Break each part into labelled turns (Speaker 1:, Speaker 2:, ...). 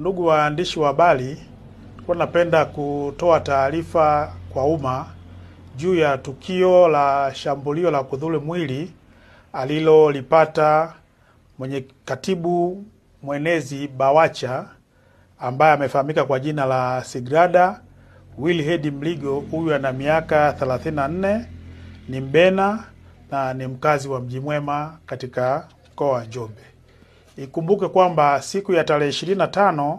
Speaker 1: Ndugu waandishi wa habari, napenda kutoa taarifa kwa umma juu ya tukio la shambulio la kudhuru mwili alilolipata katibu mwenezi BAWACHA ambaye amefahamika kwa jina la Sigrada Wilherd Mligo. Huyu ana miaka 34, ni Mbena na ni mkazi wa Mji Mwema katika mkoa wa Njombe. Ikumbuke kwamba siku ya tarehe 25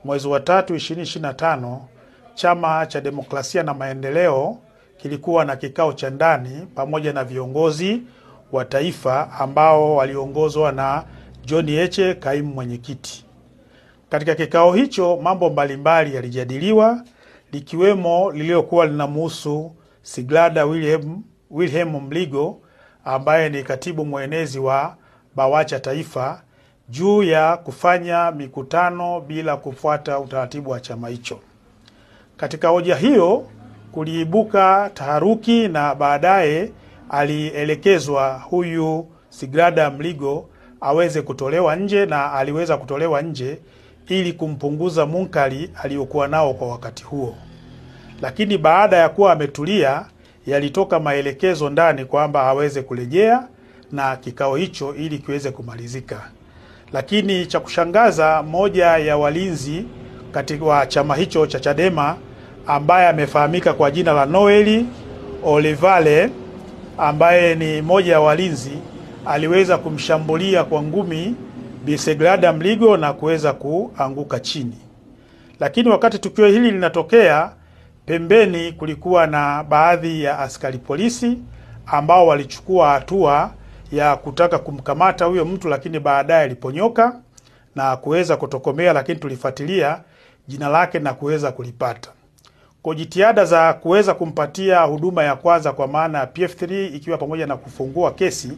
Speaker 1: mwezi wa 3 2025, Chama cha Demokrasia na Maendeleo kilikuwa na kikao cha ndani pamoja na viongozi wa taifa ambao waliongozwa na John Heche, kaimu mwenyekiti. Katika kikao hicho mambo mbalimbali yalijadiliwa, likiwemo lililokuwa linamhusu Sigrada Wilherd Mligo ambaye ni katibu mwenezi wa BAWACHA taifa, juu ya kufanya mikutano bila kufuata utaratibu wa chama hicho. Katika hoja hiyo kuliibuka taharuki na baadaye alielekezwa huyu Sigrada Mligo aweze kutolewa nje, na aliweza kutolewa nje ili kumpunguza munkari aliyokuwa nao kwa wakati huo. Lakini baada ya kuwa ametulia, yalitoka maelekezo ndani kwamba aweze kurejea na kikao hicho ili kiweze kumalizika. Lakini cha kushangaza, moja ya walinzi katika chama hicho cha Chadema ambaye amefahamika kwa jina la Noel Olivale, ambaye ni moja ya walinzi, aliweza kumshambulia kwa ngumi Bi Sigrada Mligo na kuweza kuanguka chini. Lakini wakati tukio hili linatokea, pembeni kulikuwa na baadhi ya askari polisi ambao walichukua hatua ya kutaka kumkamata huyo mtu, lakini baadaye aliponyoka na kuweza kutokomea, lakini tulifuatilia jina lake na kuweza kulipata. Kwa jitihada za kuweza kumpatia huduma ya kwanza kwa maana ya PF3 ikiwa pamoja na kufungua kesi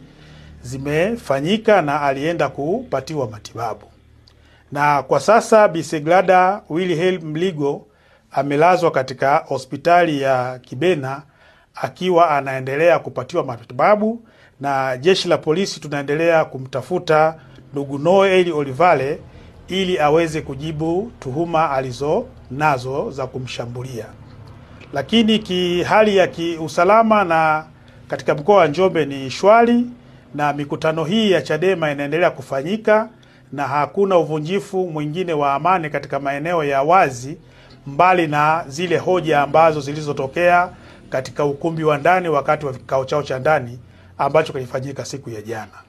Speaker 1: zimefanyika na alienda kupatiwa matibabu. Na kwa sasa Bi Sigrada Wilherd Mligo amelazwa katika hospitali ya Kibena akiwa anaendelea kupatiwa matibabu, na jeshi la polisi tunaendelea kumtafuta ndugu Noel Olivale ili aweze kujibu tuhuma nazo za kumshambulia. Lakini hali ya kiusalama na katika mkoa wa Njombe ni shwari, na mikutano hii ya Chadema inaendelea kufanyika na hakuna uvunjifu mwingine wa amani katika maeneo ya wazi, mbali na zile hoja ambazo zilizotokea katika ukumbi wa ndani wakati wa kikao chao cha ndani ambacho kilifanyika siku ya jana.